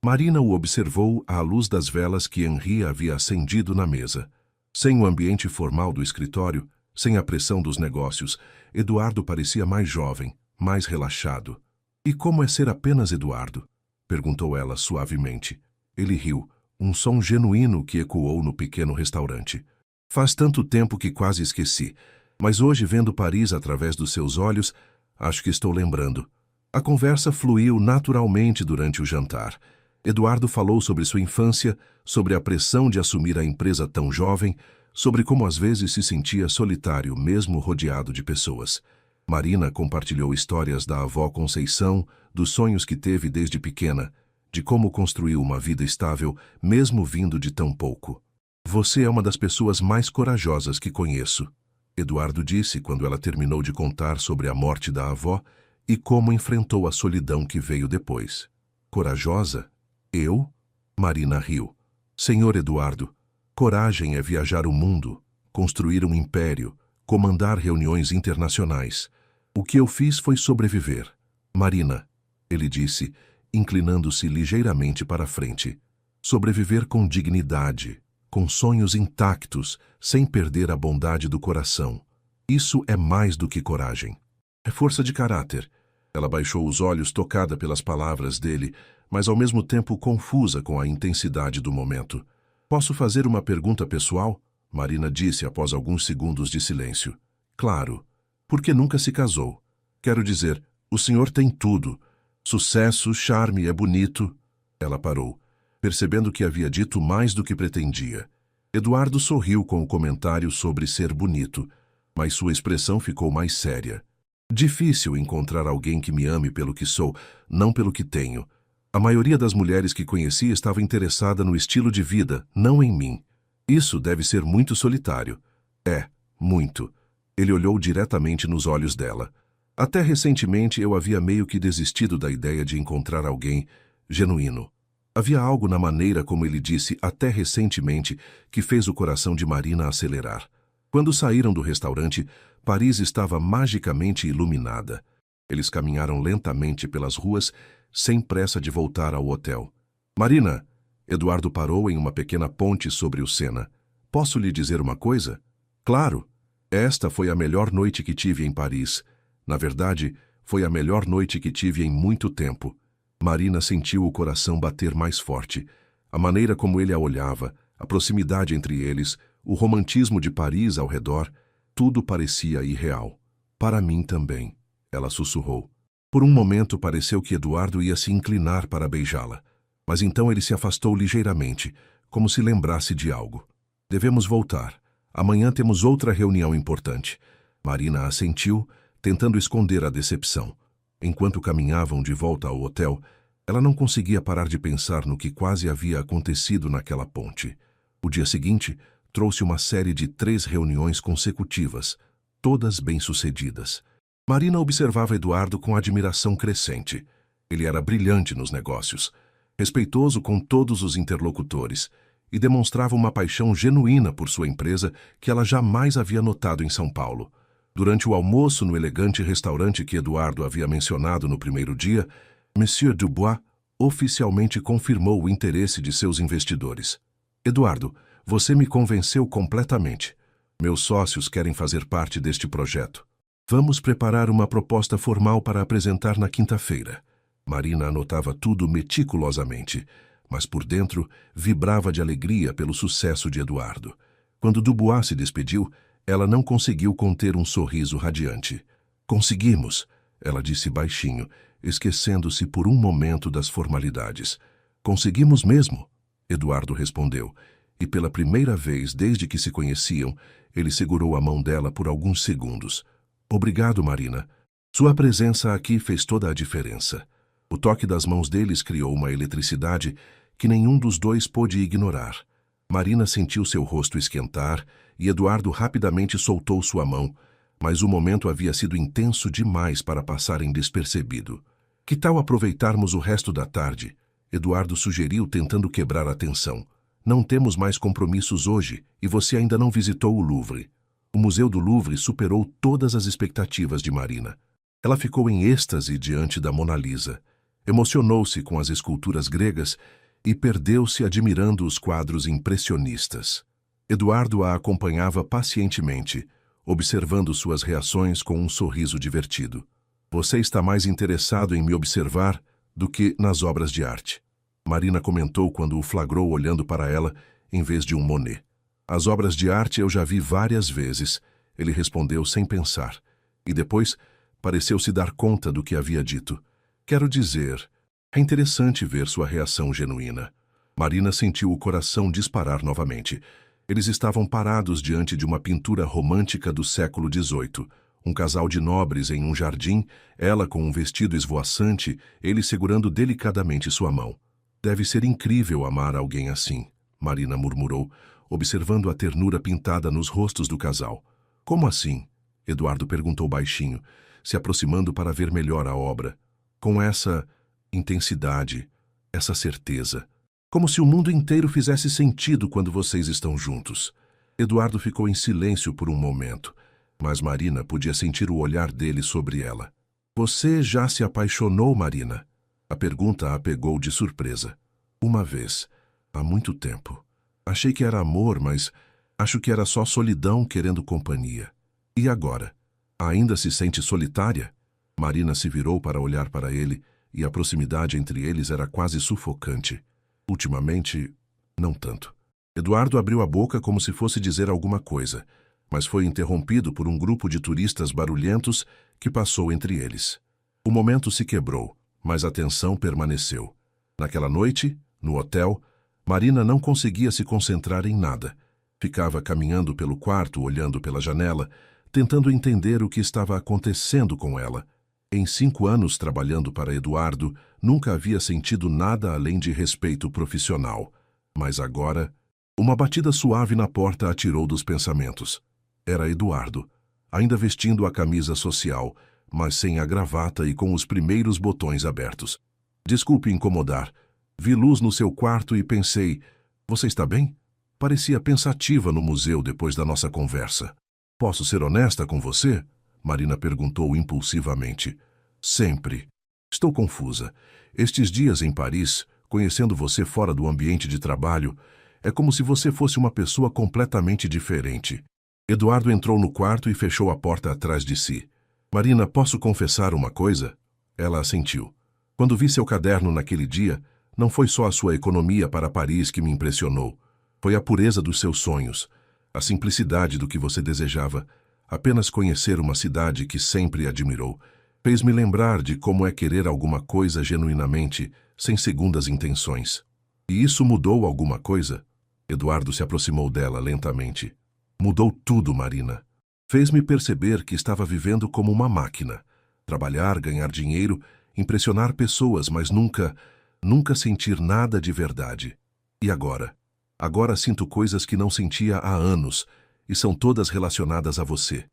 Marina o observou à luz das velas que Henri havia acendido na mesa. Sem o ambiente formal do escritório, sem a pressão dos negócios, Eduardo parecia mais jovem, mais relaxado. E como é ser apenas Eduardo? Perguntou ela suavemente. Ele riu, um som genuíno que ecoou no pequeno restaurante. Faz tanto tempo que quase esqueci, mas hoje, vendo Paris através dos seus olhos, acho que estou lembrando. A conversa fluiu naturalmente durante o jantar. Eduardo falou sobre sua infância, sobre a pressão de assumir a empresa tão jovem, sobre como às vezes se sentia solitário, mesmo rodeado de pessoas. Marina compartilhou histórias da avó Conceição, dos sonhos que teve desde pequena, de como construiu uma vida estável, mesmo vindo de tão pouco. Você é uma das pessoas mais corajosas que conheço, Eduardo disse quando ela terminou de contar sobre a morte da avó e como enfrentou a solidão que veio depois. Corajosa? Eu? Marina riu. Senhor Eduardo, coragem é viajar o mundo, construir um império, comandar reuniões internacionais. O que eu fiz foi sobreviver. Marina, ele disse, inclinando-se ligeiramente para a frente. Sobreviver com dignidade, com sonhos intactos, sem perder a bondade do coração. Isso é mais do que coragem. É força de caráter. Ela baixou os olhos, tocada pelas palavras dele, mas ao mesmo tempo confusa com a intensidade do momento. Posso fazer uma pergunta pessoal? Marina disse após alguns segundos de silêncio. Claro. Por que nunca se casou? Quero dizer, o senhor tem tudo. Sucesso, charme, é bonito. Ela parou, percebendo que havia dito mais do que pretendia. Eduardo sorriu com o comentário sobre ser bonito, mas sua expressão ficou mais séria. Difícil encontrar alguém que me ame pelo que sou, não pelo que tenho. A maioria das mulheres que conheci estava interessada no estilo de vida, não em mim. Isso deve ser muito solitário. É, muito. Ele olhou diretamente nos olhos dela. Até recentemente eu havia meio que desistido da ideia de encontrar alguém genuíno. Havia algo na maneira como ele disse até recentemente que fez o coração de Marina acelerar. Quando saíram do restaurante, Paris estava magicamente iluminada. Eles caminharam lentamente pelas ruas, sem pressa de voltar ao hotel. Marina, Eduardo parou em uma pequena ponte sobre o Sena. Posso lhe dizer uma coisa? Claro. Esta foi a melhor noite que tive em Paris. Na verdade, foi a melhor noite que tive em muito tempo. Marina sentiu o coração bater mais forte. A maneira como ele a olhava, a proximidade entre eles, o romantismo de Paris ao redor, tudo parecia irreal. Para mim também, ela sussurrou. Por um momento pareceu que Eduardo ia se inclinar para beijá-la, mas então ele se afastou ligeiramente, como se lembrasse de algo. Devemos voltar. Amanhã temos outra reunião importante. Marina assentiu, tentando esconder a decepção. Enquanto caminhavam de volta ao hotel, ela não conseguia parar de pensar no que quase havia acontecido naquela ponte. O dia seguinte trouxe uma série de 3 reuniões consecutivas, todas bem-sucedidas. Marina observava Eduardo com admiração crescente. Ele era brilhante nos negócios, respeitoso com todos os interlocutores e demonstrava uma paixão genuína por sua empresa que ela jamais havia notado em São Paulo. Durante o almoço no elegante restaurante que Eduardo havia mencionado no primeiro dia, Monsieur Dubois oficialmente confirmou o interesse de seus investidores. Eduardo, você me convenceu completamente. Meus sócios querem fazer parte deste projeto. Vamos preparar uma proposta formal para apresentar na quinta-feira. Marina anotava tudo meticulosamente, mas por dentro vibrava de alegria pelo sucesso de Eduardo. Quando Dubois se despediu, ela não conseguiu conter um sorriso radiante. Conseguimos, ela disse baixinho, esquecendo-se por um momento das formalidades. Conseguimos mesmo, Eduardo respondeu, e pela primeira vez desde que se conheciam, ele segurou a mão dela por alguns segundos. Obrigado, Marina. Sua presença aqui fez toda a diferença. O toque das mãos deles criou uma eletricidade que nenhum dos dois pôde ignorar. Marina sentiu seu rosto esquentar e Eduardo rapidamente soltou sua mão, mas o momento havia sido intenso demais para passarem despercebido. Que tal aproveitarmos o resto da tarde? Eduardo sugeriu, tentando quebrar a tensão. Não temos mais compromissos hoje e você ainda não visitou o Louvre. O Museu do Louvre superou todas as expectativas de Marina. Ela ficou em êxtase diante da Mona Lisa. Emocionou-se com as esculturas gregas e perdeu-se admirando os quadros impressionistas. Eduardo a acompanhava pacientemente, observando suas reações com um sorriso divertido. Você está mais interessado em me observar do que nas obras de arte, Marina comentou quando o flagrou olhando para ela em vez de um Monet. As obras de arte eu já vi várias vezes, ele respondeu sem pensar, e depois pareceu se dar conta do que havia dito. Quero dizer, é interessante ver sua reação genuína. Marina sentiu o coração disparar novamente. Eles estavam parados diante de uma pintura romântica do século XVIII. Um casal de nobres em um jardim, ela com um vestido esvoaçante, ele segurando delicadamente sua mão. Deve ser incrível amar alguém assim, Marina murmurou, observando a ternura pintada nos rostos do casal. Como assim? Eduardo perguntou baixinho, se aproximando para ver melhor a obra. Com essa intensidade, essa certeza. Como se o mundo inteiro fizesse sentido quando vocês estão juntos. Eduardo ficou em silêncio por um momento, mas Marina podia sentir o olhar dele sobre ela. Você já se apaixonou, Marina? A pergunta a pegou de surpresa. Uma vez, há muito tempo. Achei que era amor, mas acho que era só solidão querendo companhia. E agora? Ainda se sente solitária? Marina se virou para olhar para ele, e a proximidade entre eles era quase sufocante. Ultimamente, não tanto. Eduardo abriu a boca como se fosse dizer alguma coisa, mas foi interrompido por um grupo de turistas barulhentos que passou entre eles. O momento se quebrou, mas a tensão permaneceu. Naquela noite, no hotel, Marina não conseguia se concentrar em nada. Ficava caminhando pelo quarto, olhando pela janela, tentando entender o que estava acontecendo com ela. Em 5 anos trabalhando para Eduardo, nunca havia sentido nada além de respeito profissional. Mas agora, uma batida suave na porta a tirou dos pensamentos. Era Eduardo, ainda vestindo a camisa social, mas sem a gravata e com os primeiros botões abertos. Desculpe incomodar. Vi luz no seu quarto e pensei, você está bem? Parecia pensativa no museu depois da nossa conversa. Posso ser honesta com você? Marina perguntou impulsivamente. Sempre. Estou confusa. Estes dias em Paris, conhecendo você fora do ambiente de trabalho, é como se você fosse uma pessoa completamente diferente. Eduardo entrou no quarto e fechou a porta atrás de si. Marina, posso confessar uma coisa? Ela assentiu. Quando vi seu caderno naquele dia, não foi só a sua economia para Paris que me impressionou. Foi a pureza dos seus sonhos, a simplicidade do que você desejava. Apenas conhecer uma cidade que sempre admirou. Fez-me lembrar de como é querer alguma coisa genuinamente, sem segundas intenções. E isso mudou alguma coisa? Eduardo se aproximou dela lentamente. Mudou tudo, Marina. Fez-me perceber que estava vivendo como uma máquina. Trabalhar, ganhar dinheiro, impressionar pessoas, mas nunca sentir nada de verdade. E agora? Agora sinto coisas que não sentia há anos, e são todas relacionadas a você.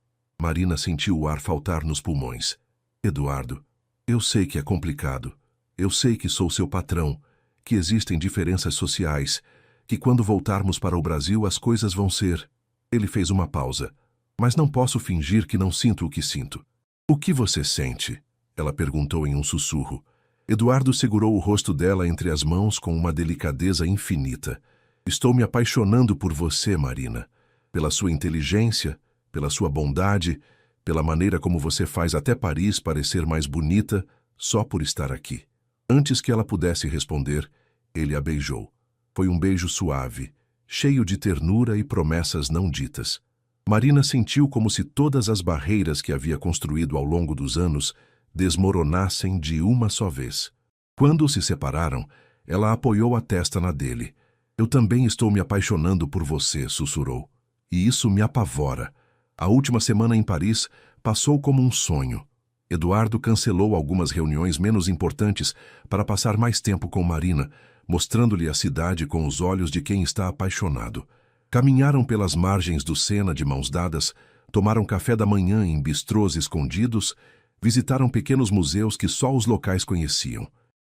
Marina sentiu o ar faltar nos pulmões. Eduardo, eu sei que é complicado. Eu sei que sou seu patrão, que existem diferenças sociais, que quando voltarmos para o Brasil as coisas vão ser... Ele fez uma pausa. Mas não posso fingir que não sinto o que sinto. O que você sente? Ela perguntou em um sussurro. Eduardo segurou o rosto dela entre as mãos com uma delicadeza infinita. Estou me apaixonando por você, Marina. Pela sua inteligência, pela sua bondade, pela maneira como você faz até Paris parecer mais bonita só por estar aqui. Antes que ela pudesse responder, ele a beijou. Foi um beijo suave, cheio de ternura e promessas não ditas. Marina sentiu como se todas as barreiras que havia construído ao longo dos anos desmoronassem de uma só vez. Quando se separaram, ela apoiou a testa na dele. Eu também estou me apaixonando por você, sussurrou. E isso me apavora. A última semana em Paris passou como um sonho. Eduardo cancelou algumas reuniões menos importantes para passar mais tempo com Marina, mostrando-lhe a cidade com os olhos de quem está apaixonado. Caminharam pelas margens do Sena de mãos dadas, tomaram café da manhã em bistrôs escondidos, visitaram pequenos museus que só os locais conheciam.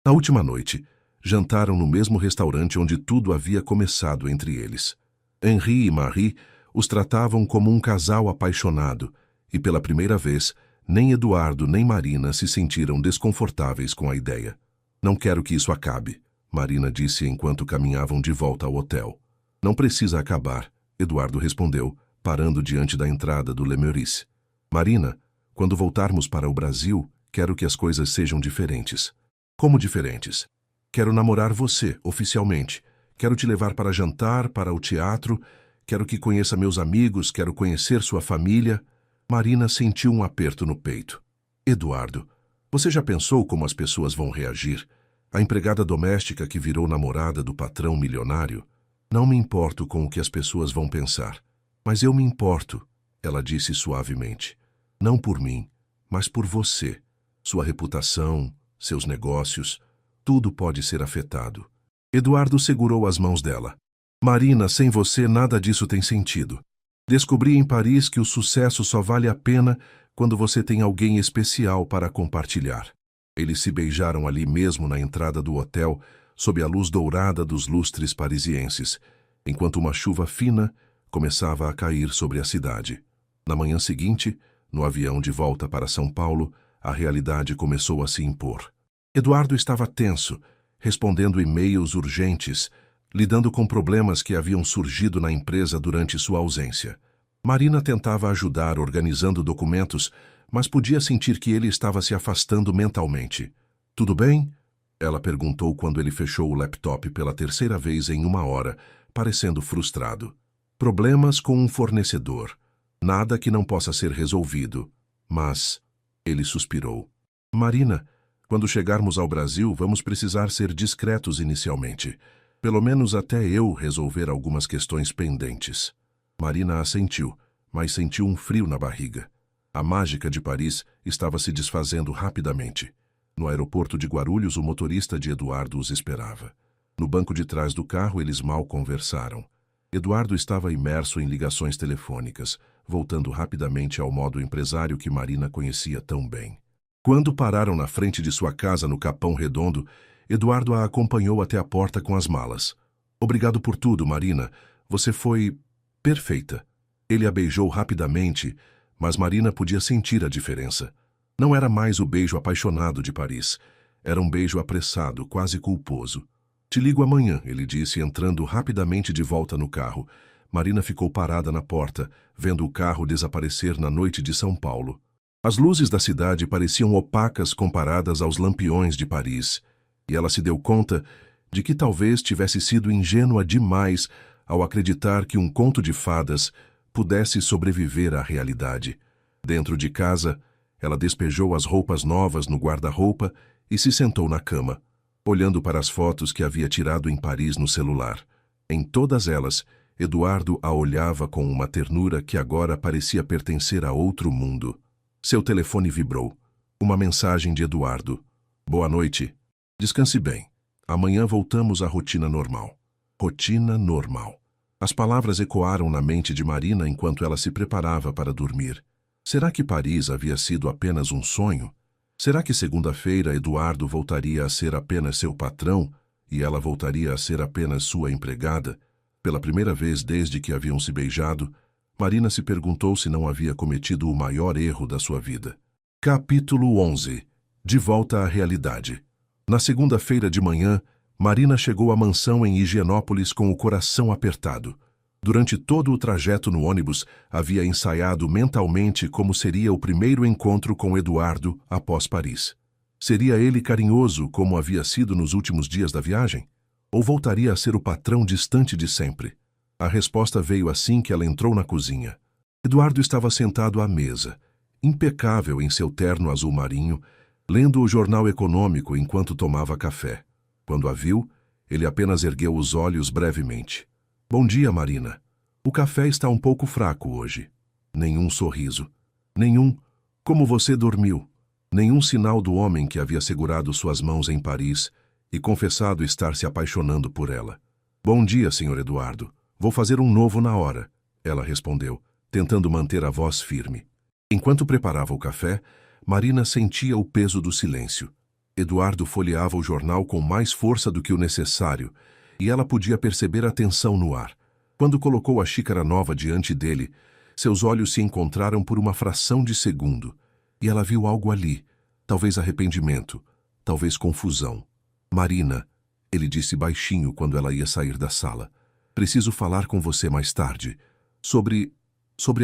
Na última noite, jantaram no mesmo restaurante onde tudo havia começado entre eles. Henri e Marie os tratavam como um casal apaixonado, e pela primeira vez, nem Eduardo nem Marina se sentiram desconfortáveis com a ideia. Não quero que isso acabe, Marina disse enquanto caminhavam de volta ao hotel. Não precisa acabar, Eduardo respondeu, parando diante da entrada do Le Meurice. Marina, quando voltarmos para o Brasil, quero que as coisas sejam diferentes. Como diferentes? Quero namorar você, oficialmente. Quero te levar para jantar, para o teatro. Quero que conheça meus amigos, quero conhecer sua família. Marina sentiu um aperto no peito. Eduardo, você já pensou como as pessoas vão reagir? A empregada doméstica que virou namorada do patrão milionário? Não me importo com o que as pessoas vão pensar. Mas eu me importo, ela disse suavemente. Não por mim, mas por você. Sua reputação, seus negócios, tudo pode ser afetado. Eduardo segurou as mãos dela. Marina, sem você nada disso tem sentido. Descobri em Paris que o sucesso só vale a pena quando você tem alguém especial para compartilhar. Eles se beijaram ali mesmo na entrada do hotel, sob a luz dourada dos lustres parisienses, enquanto uma chuva fina começava a cair sobre a cidade. Na manhã seguinte, no avião de volta para São Paulo, a realidade começou a se impor. Eduardo estava tenso, respondendo e-mails urgentes, lidando com problemas que haviam surgido na empresa durante sua ausência. Marina tentava ajudar organizando documentos, mas podia sentir que ele estava se afastando mentalmente. Tudo bem? Ela perguntou quando ele fechou o laptop pela terceira vez em 1 hora, parecendo frustrado. Problemas com um fornecedor. Nada que não possa ser resolvido. Mas... Ele suspirou. Marina, quando chegarmos ao Brasil, vamos precisar ser discretos inicialmente. Pelo menos até eu resolver algumas questões pendentes. Marina assentiu, mas sentiu um frio na barriga. A mágica de Paris estava se desfazendo rapidamente. No aeroporto de Guarulhos, o motorista de Eduardo os esperava. No banco de trás do carro, eles mal conversaram. Eduardo estava imerso em ligações telefônicas, voltando rapidamente ao modo empresário que Marina conhecia tão bem. Quando pararam na frente de sua casa no Capão Redondo, Eduardo a acompanhou até a porta com as malas. Obrigado por tudo, Marina. Você foi... perfeita. Ele a beijou rapidamente, mas Marina podia sentir a diferença. Não era mais o beijo apaixonado de Paris. Era um beijo apressado, quase culposo. Te ligo amanhã, ele disse, entrando rapidamente de volta no carro. Marina ficou parada na porta, vendo o carro desaparecer na noite de São Paulo. As luzes da cidade pareciam opacas comparadas aos lampiões de Paris, e ela se deu conta de que talvez tivesse sido ingênua demais ao acreditar que um conto de fadas pudesse sobreviver à realidade. Dentro de casa, ela despejou as roupas novas no guarda-roupa e se sentou na cama, olhando para as fotos que havia tirado em Paris no celular. Em todas elas, Eduardo a olhava com uma ternura que agora parecia pertencer a outro mundo. Seu telefone vibrou. Uma mensagem de Eduardo. Boa noite. Descanse bem. Amanhã voltamos à rotina normal. Rotina normal. As palavras ecoaram na mente de Marina enquanto ela se preparava para dormir. Será que Paris havia sido apenas um sonho? Será que segunda-feira Eduardo voltaria a ser apenas seu patrão e ela voltaria a ser apenas sua empregada? Pela primeira vez desde que haviam se beijado, Marina se perguntou se não havia cometido o maior erro da sua vida. Capítulo 11. De volta à realidade. Na segunda-feira de manhã, Marina chegou à mansão em Higienópolis com o coração apertado. Durante todo o trajeto no ônibus, havia ensaiado mentalmente como seria o primeiro encontro com Eduardo após Paris. Seria ele carinhoso como havia sido nos últimos dias da viagem? Ou voltaria a ser o patrão distante de sempre? A resposta veio assim que ela entrou na cozinha. Eduardo estava sentado à mesa, impecável em seu terno azul marinho, lendo o jornal econômico enquanto tomava café. Quando a viu, Ele apenas ergueu os olhos brevemente. Bom dia, Marina. O café está um pouco fraco hoje. Nenhum sorriso. Nenhum. Como você dormiu? Nenhum sinal do homem que havia segurado suas mãos em Paris e confessado estar se apaixonando por ela. Bom dia, Sr. Eduardo. Vou fazer um novo na hora, ela respondeu, tentando manter a voz firme. Enquanto preparava o café, Marina sentia o peso do silêncio. Eduardo folheava o jornal com mais força do que o necessário, e ela podia perceber a tensão no ar. Quando colocou a xícara nova diante dele, seus olhos se encontraram por uma fração de segundo, e ela viu algo ali, talvez arrependimento, talvez confusão. Marina, ele disse baixinho quando ela ia sair da sala, preciso falar com você mais tarde, sobre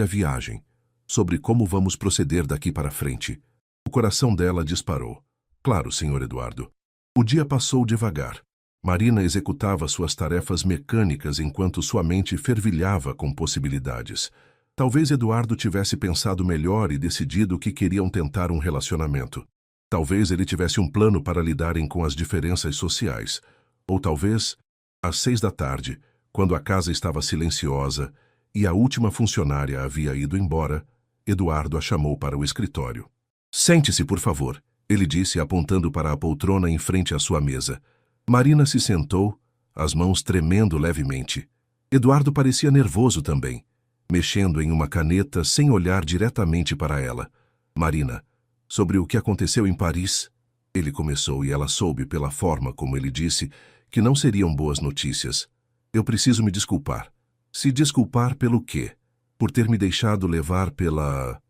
a viagem, sobre como vamos proceder daqui para frente. O coração dela disparou. Claro, Sr. Eduardo. O dia passou devagar. Marina executava suas tarefas mecânicas enquanto sua mente fervilhava com possibilidades. Talvez Eduardo tivesse pensado melhor e decidido que queriam tentar um relacionamento. Talvez ele tivesse um plano para lidarem com as diferenças sociais. Ou talvez, às 6 da tarde, quando a casa estava silenciosa e a última funcionária havia ido embora, Eduardo a chamou para o escritório. Sente-se, por favor, ele disse apontando para a poltrona em frente à sua mesa. Marina se sentou, as mãos tremendo levemente. Eduardo parecia nervoso também, mexendo em uma caneta sem olhar diretamente para ela. Marina, sobre o que aconteceu em Paris, ele começou e ela soube pela forma como ele disse que não seriam boas notícias. Eu preciso me desculpar. Se desculpar pelo quê? Por ter me deixado levar pela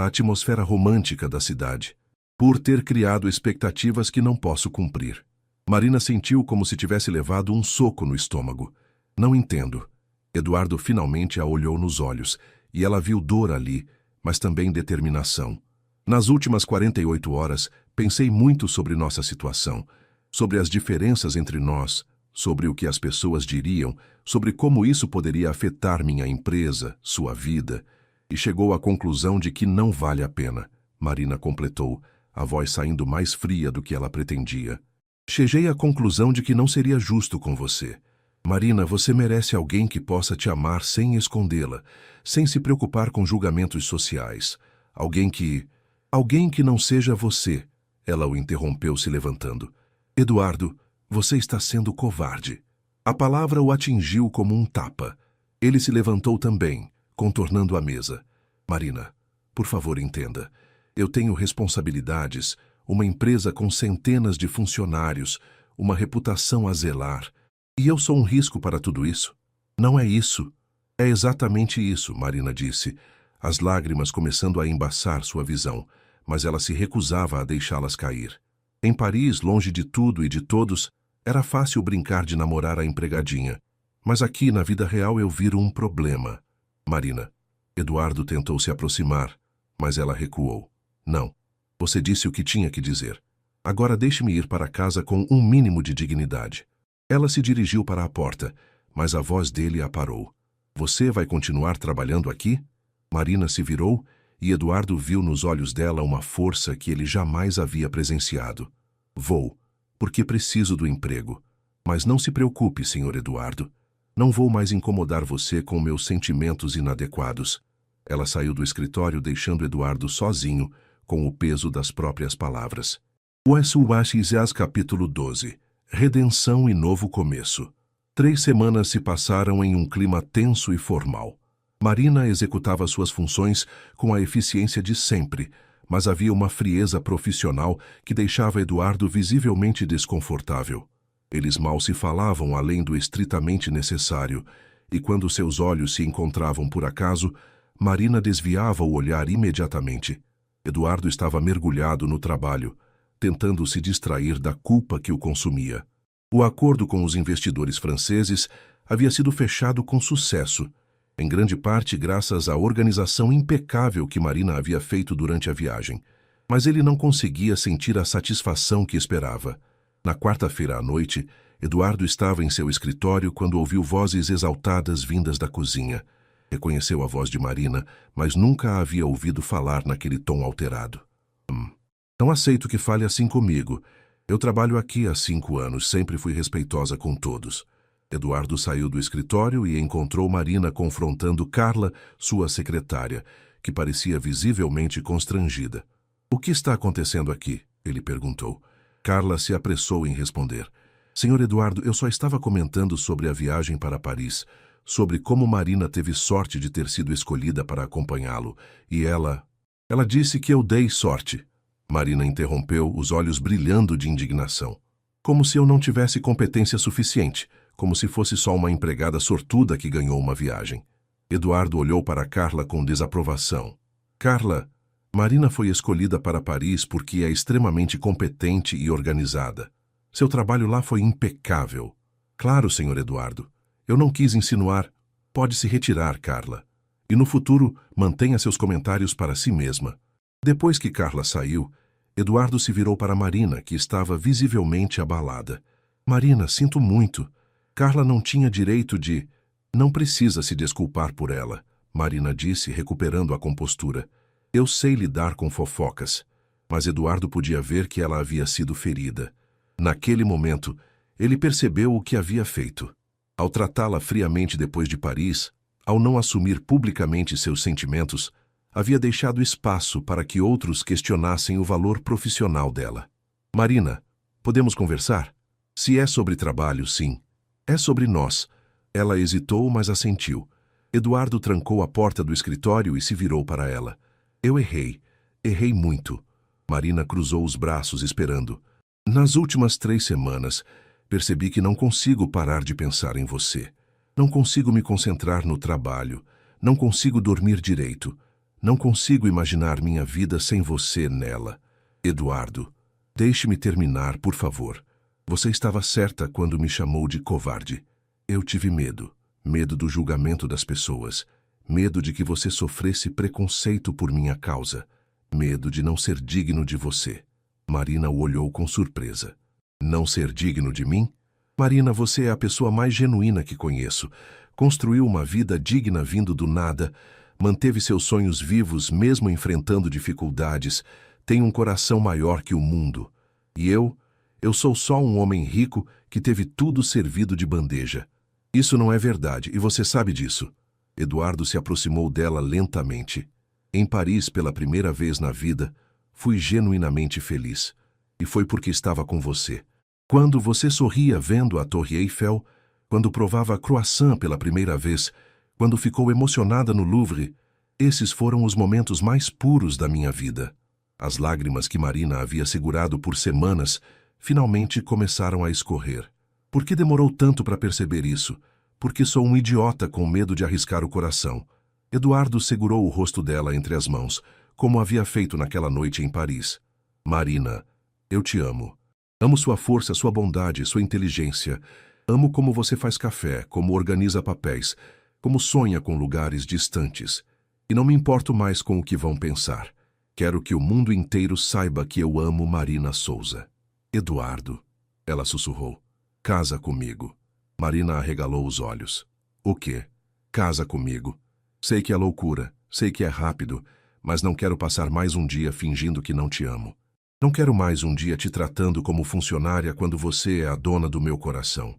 atmosfera romântica da cidade. Por ter criado expectativas que não posso cumprir. Marina sentiu como se tivesse levado um soco no estômago. Não entendo. Eduardo finalmente a olhou nos olhos, e ela viu dor ali, mas também determinação. Nas últimas 48 horas, pensei muito sobre nossa situação, sobre as diferenças entre nós, sobre o que as pessoas diriam, sobre como isso poderia afetar minha empresa, sua vida, e chegou à conclusão de que não vale a pena, Marina completou, a voz saindo mais fria do que ela pretendia. Cheguei à conclusão de que não seria justo com você. Marina, você merece alguém que possa te amar sem escondê-la, sem se preocupar com julgamentos sociais. Alguém que não seja você. Ela o interrompeu se levantando. Eduardo, você está sendo covarde. A palavra o atingiu como um tapa. Ele se levantou também, contornando a mesa. Marina, por favor, entenda. Eu tenho responsabilidades, uma empresa com centenas de funcionários, uma reputação a zelar. E eu sou um risco para tudo isso? Não é isso. É exatamente isso, Marina disse, as lágrimas começando a embaçar sua visão, mas ela se recusava a deixá-las cair. Em Paris, longe de tudo e de todos, era fácil brincar de namorar a empregadinha. Mas aqui, na vida real, eu viro um problema. Marina. Eduardo tentou se aproximar, mas ela recuou. Não. Você disse o que tinha que dizer. Agora deixe-me ir para casa com um mínimo de dignidade. Ela se dirigiu para a porta, mas a voz dele a parou. Você vai continuar trabalhando aqui? Marina se virou e Eduardo viu nos olhos dela uma força que ele jamais havia presenciado. Vou, porque preciso do emprego. Mas não se preocupe, Sr. Eduardo. Não vou mais incomodar você com meus sentimentos inadequados. Ela saiu do escritório deixando Eduardo sozinho, com o peso das próprias palavras. Osuaxis capítulo 12. Redenção e novo começo. 3 semanas se passaram em um clima tenso e formal. Marina executava suas funções com a eficiência de sempre, mas havia uma frieza profissional que deixava Eduardo visivelmente desconfortável. Eles mal se falavam além do estritamente necessário, e quando seus olhos se encontravam por acaso, Marina desviava o olhar imediatamente. Eduardo estava mergulhado no trabalho, tentando se distrair da culpa que o consumia. O acordo com os investidores franceses havia sido fechado com sucesso, em grande parte graças à organização impecável que Marina havia feito durante a viagem. Mas ele não conseguia sentir a satisfação que esperava. Na quarta-feira à noite, Eduardo estava em seu escritório quando ouviu vozes exaltadas vindas da cozinha. Reconheceu a voz de Marina, mas nunca a havia ouvido falar naquele tom alterado. Não aceito que fale assim comigo. Eu trabalho aqui há 5 anos, sempre fui respeitosa com todos. Eduardo saiu do escritório e encontrou Marina confrontando Carla, sua secretária, que parecia visivelmente constrangida. O que está acontecendo aqui? Ele perguntou. Carla se apressou em responder. Senhor Eduardo, eu só estava comentando sobre a viagem para Paris, sobre como Marina teve sorte de ter sido escolhida para acompanhá-lo, e ela disse que eu dei sorte. Marina interrompeu, os olhos brilhando de indignação. Como se eu não tivesse competência suficiente, como se fosse só uma empregada sortuda que ganhou uma viagem. Eduardo olhou para Carla com desaprovação. Carla, Marina foi escolhida para Paris porque é extremamente competente e organizada. Seu trabalho lá foi impecável. Claro, senhor Eduardo. Eu não quis insinuar. Pode se retirar, Carla. E no futuro, mantenha seus comentários para si mesma. Depois que Carla saiu, Eduardo se virou para Marina, que estava visivelmente abalada. Marina, sinto muito. Carla não tinha direito de... Não precisa se desculpar por ela, Marina disse, recuperando a compostura. Eu sei lidar com fofocas. Mas Eduardo podia ver que ela havia sido ferida. Naquele momento, ele percebeu o que havia feito. Ao tratá-la friamente depois de Paris, ao não assumir publicamente seus sentimentos, havia deixado espaço para que outros questionassem o valor profissional dela. Marina, podemos conversar? Se é sobre trabalho, sim. É sobre nós. Ela hesitou, mas assentiu. Eduardo trancou a porta do escritório e se virou para ela. Eu errei. Errei muito. Marina cruzou os braços esperando. Nas últimas 3 semanas, percebi que não consigo parar de pensar em você. Não consigo me concentrar no trabalho. Não consigo dormir direito. Não consigo imaginar minha vida sem você nela. Eduardo, deixe-me terminar, por favor. Você estava certa quando me chamou de covarde. Eu tive medo. Medo do julgamento das pessoas. Medo de que você sofresse preconceito por minha causa. Medo de não ser digno de você. Marina o olhou com surpresa. Não ser digno de mim? Marina, você é a pessoa mais genuína que conheço. Construiu uma vida digna vindo do nada. Manteve seus sonhos vivos mesmo enfrentando dificuldades. Tem um coração maior que o mundo. E eu sou só um homem rico que teve tudo servido de bandeja. Isso não é verdade, e você sabe disso. Eduardo se aproximou dela lentamente. Em Paris, pela primeira vez na vida, fui genuinamente feliz. E foi porque estava com você. Quando você sorria vendo a Torre Eiffel, quando provava a croissant pela primeira vez, quando ficou emocionada no Louvre, esses foram os momentos mais puros da minha vida. As lágrimas que Marina havia segurado por semanas finalmente começaram a escorrer. Por que demorou tanto para perceber isso? Porque sou um idiota com medo de arriscar o coração. Eduardo segurou o rosto dela entre as mãos, como havia feito naquela noite em Paris. Marina, eu te amo. Amo sua força, sua bondade, sua inteligência. Amo como você faz café, como organiza papéis, como sonha com lugares distantes. E não me importo mais com o que vão pensar. Quero que o mundo inteiro saiba que eu amo Marina Souza. Eduardo, ela sussurrou. Casa comigo. Marina arregalou os olhos. O quê? Casa comigo. Sei que é loucura, sei que é rápido, mas não quero passar mais um dia fingindo que não te amo. Não quero mais um dia te tratando como funcionária quando você é a dona do meu coração.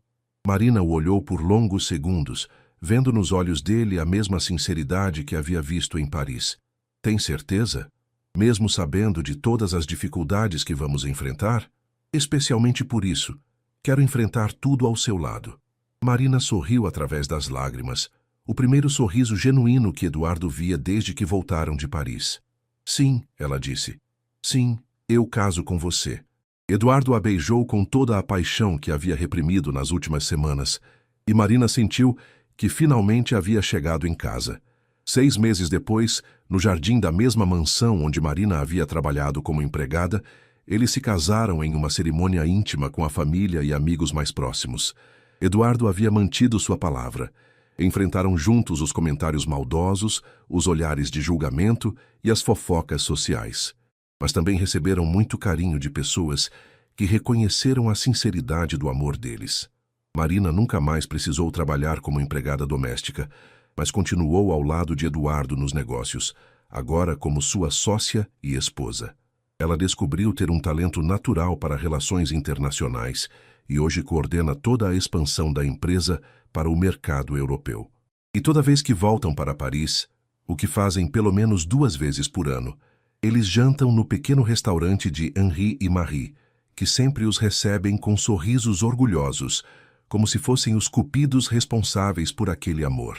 Marina o olhou por longos segundos, vendo nos olhos dele a mesma sinceridade que havia visto em Paris. Tem certeza? Mesmo sabendo de todas as dificuldades que vamos enfrentar? Especialmente por isso, quero enfrentar tudo ao seu lado. Marina sorriu através das lágrimas, o primeiro sorriso genuíno que Eduardo via desde que voltaram de Paris. Sim, ela disse. Sim, eu caso com você. Eduardo a beijou com toda a paixão que havia reprimido nas últimas semanas, e Marina sentiu que finalmente havia chegado em casa. 6 meses depois, no jardim da mesma mansão onde Marina havia trabalhado como empregada, eles se casaram em uma cerimônia íntima com a família e amigos mais próximos. Eduardo havia mantido sua palavra. Enfrentaram juntos os comentários maldosos, os olhares de julgamento e as fofocas sociais. Mas também receberam muito carinho de pessoas que reconheceram a sinceridade do amor deles. Marina nunca mais precisou trabalhar como empregada doméstica, mas continuou ao lado de Eduardo nos negócios, agora como sua sócia e esposa. Ela descobriu ter um talento natural para relações internacionais e hoje coordena toda a expansão da empresa para o mercado europeu. E toda vez que voltam para Paris, o que fazem pelo menos 2 vezes por ano, eles jantam no pequeno restaurante de Henri e Marie, que sempre os recebem com sorrisos orgulhosos, como se fossem os cupidos responsáveis por aquele amor.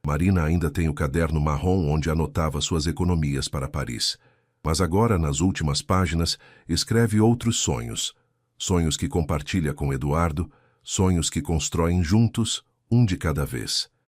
Marina ainda tem o caderno marrom onde anotava suas economias para Paris. Mas agora, nas últimas páginas, escreve outros sonhos. Sonhos que compartilha com Eduardo, sonhos que constroem juntos, um de cada vez.